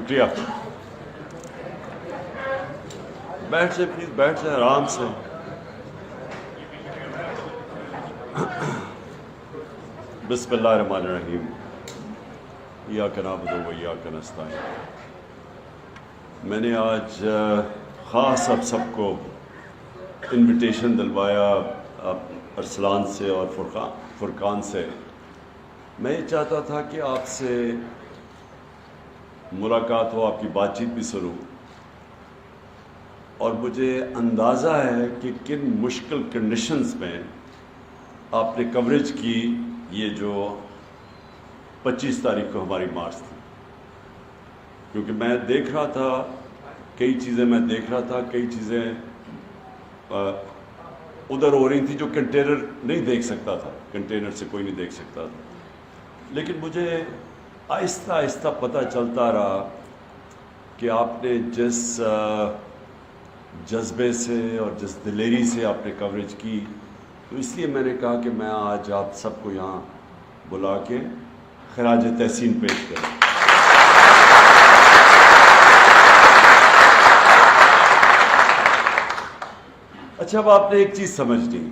شکریہ. بیٹھ جائے پلیز، بیٹھ جائے آرام سے. بسم اللہ الرحمن الرحیم. ایاک نعبد و ایاک نستعین. میں نے آج خاص آپ سب کو انویٹیشن دلوایا ارسلان سے اور فرقان سے. میں یہ چاہتا تھا کہ آپ سے ملاقات ہو، آپ کی بات چیت بھی سنوں، اور مجھے اندازہ ہے کہ کن مشکل کنڈیشنز میں آپ نے کوریج کی. یہ جو 25 تاریخ کو ہماری مارچ تھی، کیونکہ میں دیکھ رہا تھا کئی چیزیں ادھر ہو رہی تھی جو کنٹینر نہیں دیکھ سکتا تھا، کنٹینر سے کوئی نہیں دیکھ سکتا تھا. لیکن مجھے آہستہ آہستہ پتہ چلتا رہا کہ آپ نے جس جذبے سے اور جس دلیری سے آپ نے کوریج کی، تو اس لیے میں نے کہا کہ میں آج آپ سب کو یہاں بلا کے خراج تحسین پیش کروں. اچھا، اب آپ نے ایک چیز سمجھ لی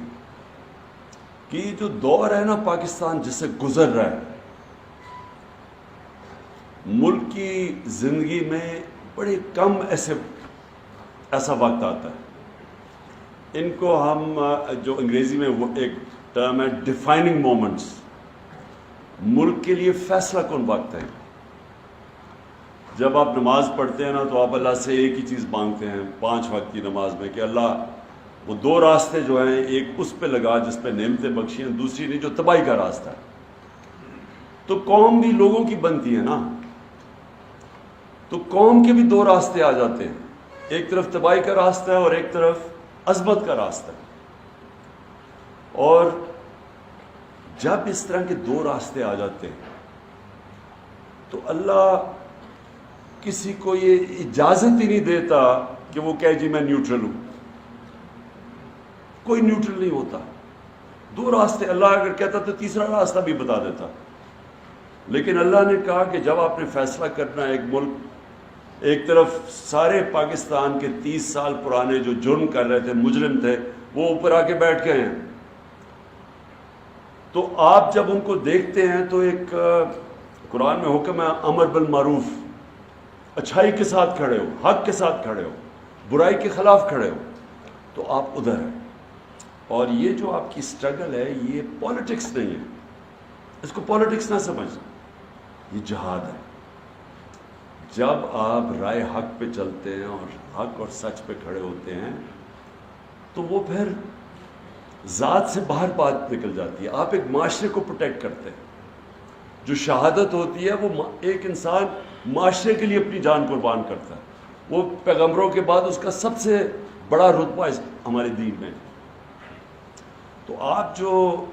کہ یہ جو دور ہے نا پاکستان جس سے گزر رہا ہے، ملک کی زندگی میں بڑے کم ایسا وقت آتا ہے. ان کو ہم جو انگریزی میں وہ ایک ٹرم ہے ڈیفائننگ مومنٹس. ملک کے لیے فیصلہ کن وقت ہے. جب آپ نماز پڑھتے ہیں نا تو آپ اللہ سے ایک ہی چیز مانگتے ہیں 5 وقت کی نماز میں کہ اللہ وہ 2 راستے جو ہیں، ایک اس پہ لگا جس پہ نعمتیں بخشی ہیں، دوسری نہیں جو تباہی کا راستہ ہے. تو قوم بھی لوگوں کی بنتی ہے نا، تو قوم کے بھی 2 راستے آ جاتے ہیں. ایک طرف تباہی کا راستہ ہے اور ایک طرف عظمت کا راستہ ہے. اور جب اس طرح کے 2 راستے آ جاتے ہیں تو اللہ کسی کو یہ اجازت ہی نہیں دیتا کہ وہ کہے جی میں نیوٹرل ہوں. کوئی نیوٹرل نہیں ہوتا. 2 راستے، اللہ اگر کہتا تو تیسرا راستہ بھی بتا دیتا. لیکن اللہ نے کہا کہ جب آپ نے فیصلہ کرنا ہے، ایک ملک، ایک طرف سارے پاکستان کے 30 سال پرانے جو جرم کر رہے تھے، مجرم تھے، وہ اوپر آ کے بیٹھ گئے ہیں. تو آپ جب ان کو دیکھتے ہیں تو ایک قرآن میں حکم ہے امر بالمعروف، اچھائی کے ساتھ کھڑے ہو، حق کے ساتھ کھڑے ہو، برائی کے خلاف کھڑے ہو، تو آپ ادھر ہیں. اور یہ جو آپ کی سٹرگل ہے یہ پولیٹکس نہیں ہے، اس کو پولیٹکس نہ سمجھیں، یہ جہاد ہے. جب آپ رائے حق پہ چلتے ہیں اور حق اور سچ پہ کھڑے ہوتے ہیں تو وہ پھر ذات سے باہر بات نکل جاتی ہے. آپ ایک معاشرے کو پروٹیکٹ کرتے ہیں. جو شہادت ہوتی ہے وہ ایک انسان معاشرے کے لیے اپنی جان قربان کرتا ہے. وہ پیغمبروں کے بعد اس کا سب سے بڑا رتبہ ہمارے دین میں. تو آپ جو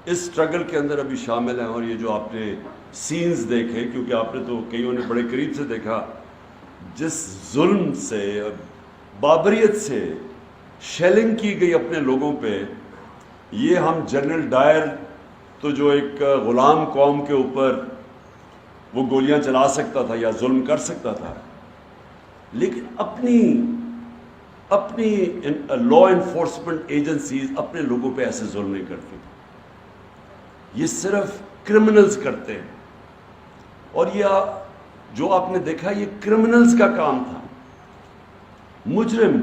اس سٹرگل کے اندر ابھی شامل ہیں، اور یہ جو آپ نے سینز دیکھے، کیونکہ آپ نے تو کئیوں نے بڑے قریب سے دیکھا جس ظلم سے، بابریت سے شیلنگ کی گئی اپنے لوگوں پہ. یہ ہم جنرل ڈائر تو جو ایک غلام قوم کے اوپر وہ گولیاں چلا سکتا تھا یا ظلم کر سکتا تھا، لیکن اپنی لا انفورسمنٹ ایجنسیز اپنے لوگوں پہ ایسے ظلم نہیں کرتی. یہ صرف کرمنلز کرتے ہیں. اور یہ جو آپ نے دیکھا یہ کرمنلز کا کام تھا. مجرم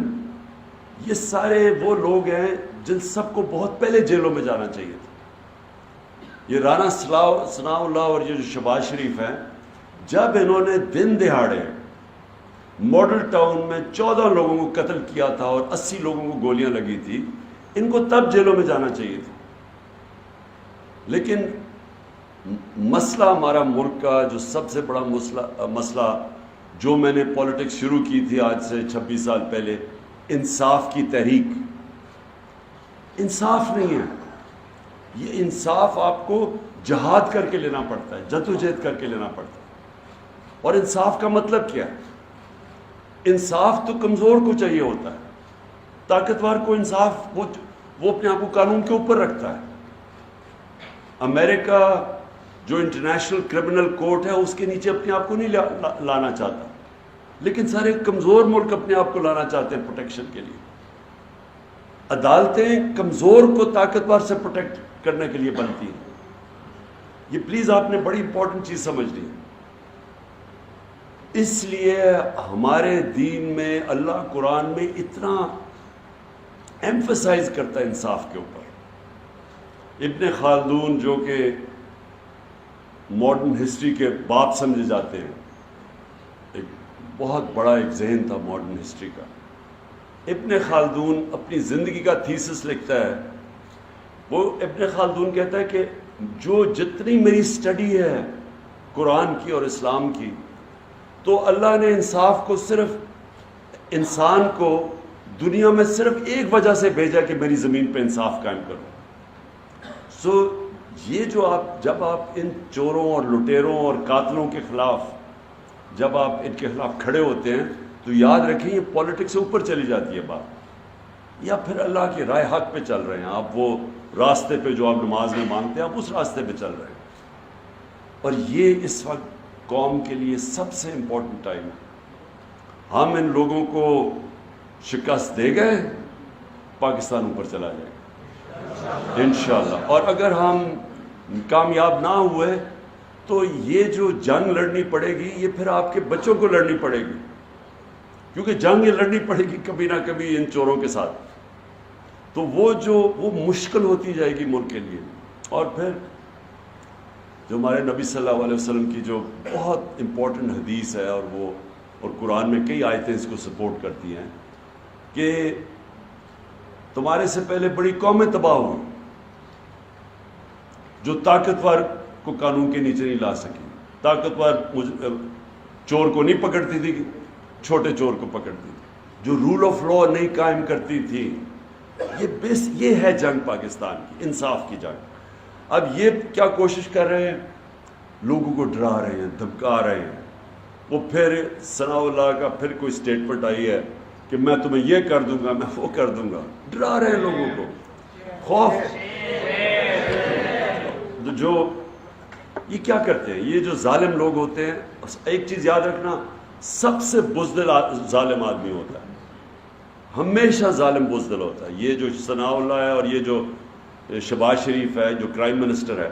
یہ سارے وہ لوگ ہیں جن سب کو بہت پہلے جیلوں میں جانا چاہیے تھا. یہ رانا ثناء اللہ اور یہ جو شہباز شریف ہیں، جب انہوں نے دن دہاڑے ماڈل ٹاؤن میں 14 لوگوں کو قتل کیا تھا اور 80 لوگوں کو گولیاں لگی تھی، ان کو تب جیلوں میں جانا چاہیے تھا. لیکن مسئلہ ہمارا ملک کا جو سب سے بڑا مسئلہ جو میں نے پولیٹکس شروع کی تھی آج سے 26 سال پہلے، انصاف کی تحریک. انصاف نہیں ہے. یہ انصاف آپ کو جہاد کر کے لینا پڑتا ہے، جدوجہد کر کے لینا پڑتا ہے. اور انصاف کا مطلب کیا ہے؟ انصاف تو کمزور کو چاہیے ہوتا ہے. طاقتور کو انصاف وہ اپنے آپ کو قانون کے اوپر رکھتا ہے. امریکہ جو انٹرنیشنل کرمنل کورٹ ہے اس کے نیچے اپنے آپ کو نہیں لانا چاہتا. لیکن سارے کمزور ملک اپنے آپ کو لانا چاہتے ہیں پروٹیکشن کے لیے. عدالتیں کمزور کو طاقتور سے پروٹیکٹ کرنے کے لیے بنتی ہیں. یہ پلیز آپ نے بڑی امپورٹنٹ چیز سمجھ لی. اس لیے ہمارے دین میں اللہ قرآن میں اتنا ایمفسائز کرتا ہے انصاف کے اوپر. ابن خلدون جو کہ ماڈرن ہسٹری کے باپ سمجھے جاتے ہیں, ایک بہت بڑا ایک ذہن تھا ماڈرن ہسٹری کا. ابن خلدون اپنی زندگی کا تھیسس لکھتا ہے. وہ ابن خلدون کہتا ہے کہ جو جتنی میری اسٹڈی ہے قرآن کی اور اسلام کی, تو اللہ نے انصاف کو صرف انسان کو دنیا میں صرف ایک وجہ سے بھیجا کہ میری زمین پہ انصاف قائم کرو. سو یہ جو جب آپ ان چوروں اور لٹیروں اور قاتلوں کے خلاف جب آپ ان کے خلاف کھڑے ہوتے ہیں تو یاد رکھیں یہ پولیٹکس سے اوپر چلی جاتی ہے بات, یا پھر اللہ کی رائے حق پہ چل رہے ہیں آپ, وہ راستے پہ جو آپ نماز میں مانگتے ہیں آپ اس راستے پہ چل رہے ہیں. اور یہ اس وقت قوم کے لیے سب سے امپورٹنٹ ٹائم ہے. ہم ان لوگوں کو شکست دے گئے, پاکستان اوپر چلا جائے گا انشاءاللہ. اور اگر ہم کامیاب نہ ہوئے تو یہ جو جنگ لڑنی پڑے گی یہ پھر آپ کے بچوں کو لڑنی پڑے گی, کیونکہ جنگ یہ لڑنی پڑے گی کبھی نہ کبھی ان چوروں کے ساتھ. تو وہ مشکل ہوتی جائے گی ملک کے لیے. اور پھر جو ہمارے نبی صلی اللہ علیہ وسلم کی جو بہت امپورٹنٹ حدیث ہے, اور قرآن میں کئی آیتیں اس کو سپورٹ کرتی ہیں کہ تمہارے سے پہلے بڑی قومیں تباہ ہوئی جو طاقتور کو قانون کے نیچے نہیں لا سکی. طاقتور چور کو نہیں پکڑتی تھی, چھوٹے چور کو پکڑتی تھی. جو رول آف لا نہیں قائم کرتی تھی. یہ ہے جنگ پاکستان کی, انصاف کی جنگ. اب یہ کیا کوشش کر رہے ہیں, لوگوں کو ڈرا رہے ہیں, دھمکا رہے ہیں. وہ پھر ثناء اللہ کا پھر کوئی اسٹیٹمنٹ آئی ہے کہ میں تمہیں یہ کر دوں گا, میں وہ کر دوں گا. ڈرا رہے ہیں لوگوں کو, خوف. جو یہ کیا کرتے ہیں, یہ جو ظالم لوگ ہوتے ہیں, ایک چیز یاد رکھنا, سب سے بزدل ظالم آدمی ہوتا ہے, ہمیشہ ظالم بزدل ہوتا ہے. یہ جو ثناء اللہ ہے اور یہ جو شہباز شریف ہے جو کرائم منسٹر ہے,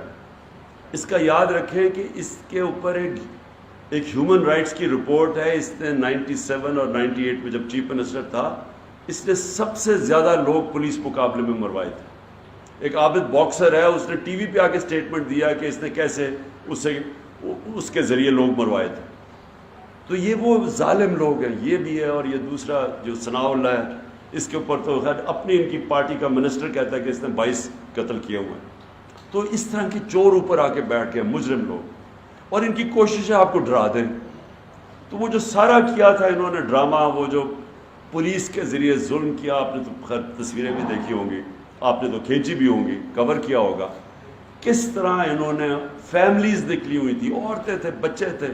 اس کا یاد رکھیں کہ اس کے اوپر ایک ہیومن رائٹس کی رپورٹ ہے. اس نے 97 اور 98 میں جب چیف منسٹر تھا, اس نے سب سے زیادہ لوگ پولیس مقابلے میں مروائے تھے. ایک عابد باکسر ہے, اس نے ٹی وی پہ آ کے اسٹیٹمنٹ دیا کہ اس نے کیسے اس کے ذریعے لوگ مروائے تھے. تو یہ وہ ظالم لوگ ہیں, یہ بھی ہے. اور یہ دوسرا جو ثناء اللہ ہے, اس کے اوپر تو خیر اپنی ان کی پارٹی کا منسٹر کہتا ہے کہ اس نے 22 قتل کیے ہوئے ہیں. تو اس طرح کے چور اوپر آ کے بیٹھ گئے, مجرم لوگ, اور ان کی کوشش ہے آپ کو ڈرا دیں. تو وہ جو سارا کیا تھا انہوں نے ڈرامہ, وہ جو پولیس کے ذریعے ظلم کیا, آپ نے تو خیر تصویریں بھی دیکھی ہوں گی, آپ نے تو کھینچی بھی ہوں گی, کور کیا ہوگا, کس طرح انہوں نے فیملیز نکلی ہوئی تھی, عورتیں تھے, بچے تھے,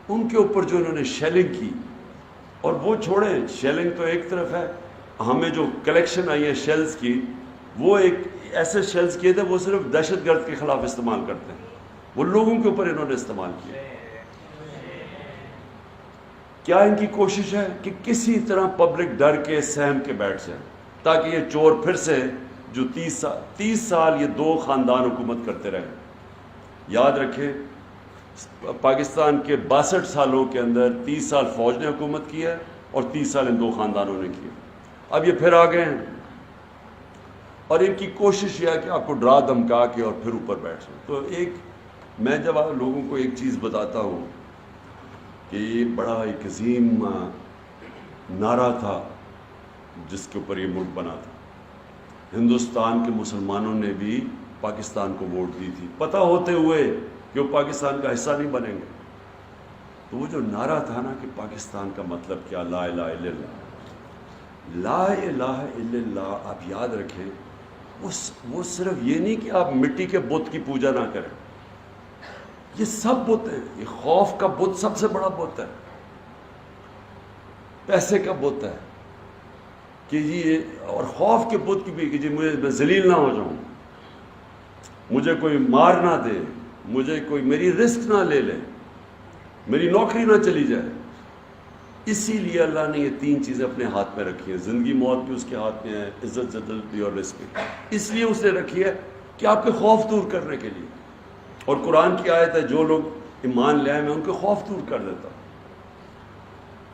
ان کے اوپر جو انہوں نے شیلنگ کی. اور وہ چھوڑیں, شیلنگ تو ایک طرف ہے, ہمیں جو کلیکشن آئی ہے شیلز کی, وہ ایک ایسے شیلز کیے تھے وہ صرف دہشت گرد کے خلاف استعمال کرتے ہیں, وہ لوگوں کے اوپر انہوں نے استعمال کیا. کیا ان کی کوشش ہے کہ کسی طرح پبلک ڈر کے سہم کے بیٹھ جائے, تاکہ یہ چور پھر سے جو 30 سال یہ دو خاندان حکومت کرتے رہے. یاد رکھیں پاکستان کے 62 سالوں کے اندر 30 سال فوج نے حکومت کی ہے اور 30 سال ان دو خاندانوں نے کی. اب یہ پھر آ گئے ہیں, اور ان کی کوشش یہ ہے کہ آپ کو ڈرا دھمکا کے اور پھر اوپر بیٹھ جائیں. تو میں جب آپ لوگوں کو ایک چیز بتاتا ہوں کہ یہ بڑا ایک عظیم نعرہ تھا جس کے اوپر یہ ملک بنا تھا. ہندوستان کے مسلمانوں نے بھی پاکستان کو ووٹ دی تھی, پتہ ہوتے ہوئے کہ وہ پاکستان کا حصہ نہیں بنیں گے. تو وہ جو نعرہ تھا نا کہ پاکستان کا مطلب کیا, لا الہ الا اللہ, لا الہ الا اللہ, آپ یاد رکھیں وہ صرف یہ نہیں کہ آپ مٹی کے بت کی پوجا نہ کریں, یہ سب بت ہیں. یہ خوف کا بت سب سے بڑا بت ہے, پیسے کا بت ہے کہ جی, اور خوف کے بت کی بھی کہ جی میں ذلیل نہ ہو جاؤں, مجھے کوئی مار نہ دے, مجھے کوئی میری رسک نہ لے لے, میری نوکری نہ چلی جائے. اسی لیے اللہ نے یہ 3 چیزیں اپنے ہاتھ میں رکھی ہیں. زندگی موت بھی اس کے ہاتھ میں ہے, عزت ذلت بھی اور رزق بھی. اس لیے اس نے رکھی ہے کہ آپ کے خوف دور کرنے کے لیے. اور قرآن کی آیت ہے جو لوگ ایمان لے آئے میں ان کے خوف دور کر دیتا ہوں.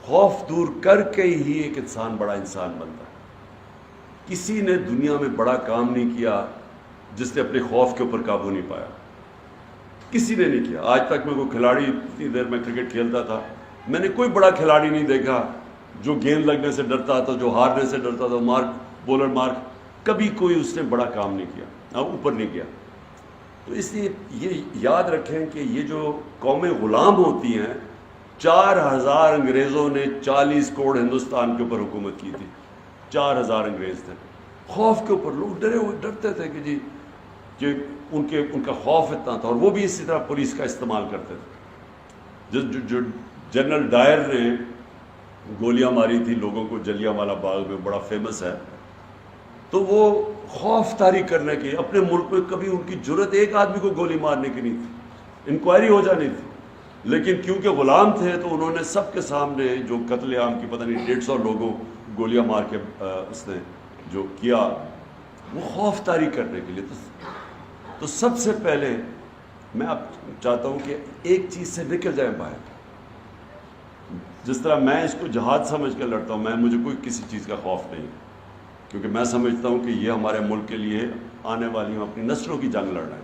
خوف دور کر کے ہی ایک انسان بڑا انسان بنتا ہے. کسی نے دنیا میں بڑا کام نہیں کیا جس نے اپنے خوف کے اوپر قابو نہیں پایا. کسی نے نہیں کیا. آج تک میں کوئی کھلاڑی, اتنی دیر میں کرکٹ کھیلتا تھا, میں نے کوئی بڑا کھلاڑی نہیں دیکھا جو گیند لگنے سے ڈرتا تھا, جو ہارنے سے ڈرتا تھا, بولر مارک, کبھی کوئی اس نے بڑا کام نہیں کیا, اوپر نہیں گیا. تو اس لیے یہ یاد رکھیں کہ یہ جو قومیں غلام ہوتی ہیں, 4000 انگریزوں نے 40 کروڑ ہندوستان کے اوپر حکومت کی تھی. 4000 انگریز تھے. خوف کے اوپر لوگ ڈرتے تھے کہ جی کہ ان کا خوف اتنا تھا. اور وہ بھی اسی طرح پولیس کا استعمال کرتے تھے. جو جنرل ڈائر نے گولیاں ماری تھی لوگوں کو جلیانوالہ باغ میں, بڑا فیمس ہے, تو وہ خوف طاری کرنے کے اپنے ملک میں کبھی ان کی جرت ایک آدمی کو گولی مارنے کی نہیں تھی, انکوائری ہو جانی تھی. لیکن کیونکہ غلام تھے تو انہوں نے سب کے سامنے جو قتل عام کی پتہ نہیں 150 لوگوں گولیاں مار کے اس نے جو کیا, وہ خوف طاری کرنے کے لیے. تو سب سے پہلے میں اب چاہتا ہوں کہ ایک چیز سے نکل جائیں باہر. جس طرح میں اس کو جہاد سمجھ کے لڑتا ہوں, مجھے کوئی کسی چیز کا خوف نہیں, کیونکہ میں سمجھتا ہوں کہ یہ ہمارے ملک کے لیے آنے والی ہم اپنی نسلوں کی جنگ لڑنا ہے.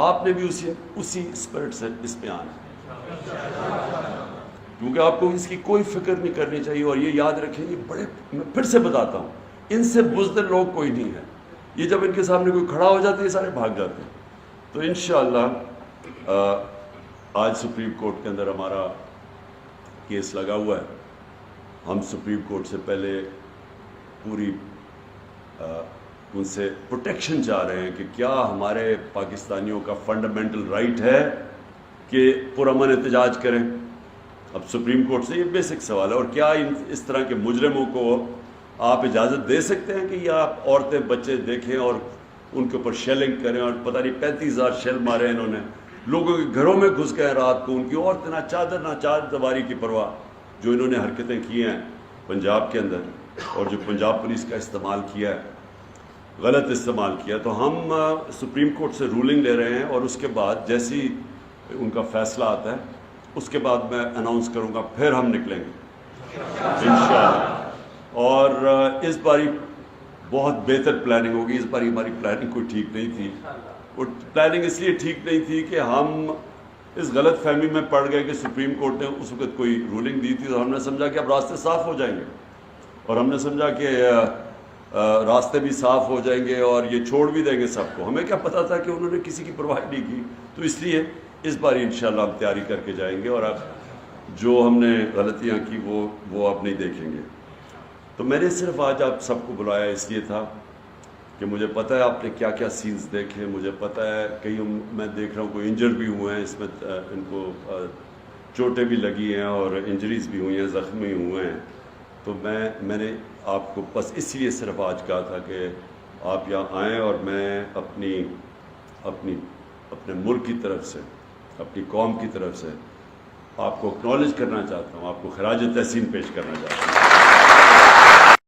آپ نے بھی اسی اسپرٹ سے اس پہ آنا ہے, کیونکہ آپ کو اس کی کوئی فکر نہیں کرنی چاہیے. اور یہ یاد رکھیں, یہ بڑے, میں پھر سے بتاتا ہوں, ان سے بزدل لوگ کوئی نہیں ہے. یہ جب ان کے سامنے کوئی کھڑا ہو جاتے ہیں سارے بھاگ جاتے ہیں. تو انشاءاللہ آج سپریم کورٹ کے اندر ہمارا کیس لگا ہوا ہے. ہم سپریم کورٹ سے پہلے پوری ان سے پروٹیکشن چاہ رہے ہیں کہ کیا ہمارے پاکستانیوں کا فنڈامنٹل رائٹ ہے کہ پرامن احتجاج کریں. اب سپریم کورٹ سے یہ بیسک سوال ہے. اور کیا اس طرح کے مجرموں کو آپ اجازت دے سکتے ہیں کہ یہ آپ عورتیں بچے دیکھیں اور ان کے اوپر شیلنگ کریں, اور پتہ نہیں 35,000 شیل مارے انہوں نے, لوگوں کے گھروں میں گھس گئے رات کو, ان کی عورتیں نہ چادر نہ چادردواری کی پرواہ, جو انہوں نے حرکتیں کی ہیں پنجاب کے اندر, اور جو پنجاب پولیس کا استعمال کیا ہے, غلط استعمال کیا. تو ہم سپریم کورٹ سے رولنگ لے رہے ہیں, اور اس کے بعد جیسی ان کا فیصلہ آتا ہے اس کے بعد میں اناؤنس کروں گا, پھر ہم نکلیں گے انشاءاللہ. اور اس باری بہت بہتر پلاننگ ہوگی. اس باری ہماری پلاننگ کوئی ٹھیک نہیں تھی. اور پلاننگ اس لیے ٹھیک نہیں تھی کہ ہم اس غلط فہمی میں پڑ گئے کہ سپریم کورٹ نے اس وقت کوئی رولنگ دی تھی, تو ہم نے سمجھا کہ اب راستے صاف ہو جائیں گے, اور ہم نے سمجھا کہ راستے بھی صاف ہو جائیں گے اور یہ چھوڑ بھی دیں گے سب کو. ہمیں کیا پتہ تھا کہ انہوں نے کسی کی پرواہ نہیں کی. تو اس لیے اس بار انشاءاللہ ہم تیاری کر کے جائیں گے, اور اب جو ہم نے غلطیاں کی وہ اب نہیں دیکھیں گے. تو میں نے صرف آج آپ سب کو بلایا اس لیے تھا کہ مجھے پتہ ہے آپ نے کیا کیا سینز دیکھے. مجھے پتہ ہے کئی میں دیکھ رہا ہوں کوئی انجر بھی ہوئے ہیں, اس میں ان کو چوٹیں بھی لگی ہیں اور انجریز بھی ہوئی ہیں, زخمی ہوئے ہیں. تو میں نے آپ کو بس اس لیے صرف آج کہا تھا کہ آپ یہاں آئیں, اور میں اپنے ملک کی طرف سے, اپنی قوم کی طرف سے آپ کو اکنالج کرنا چاہتا ہوں, آپ کو خراج تحسین پیش کرنا چاہتا ہوں.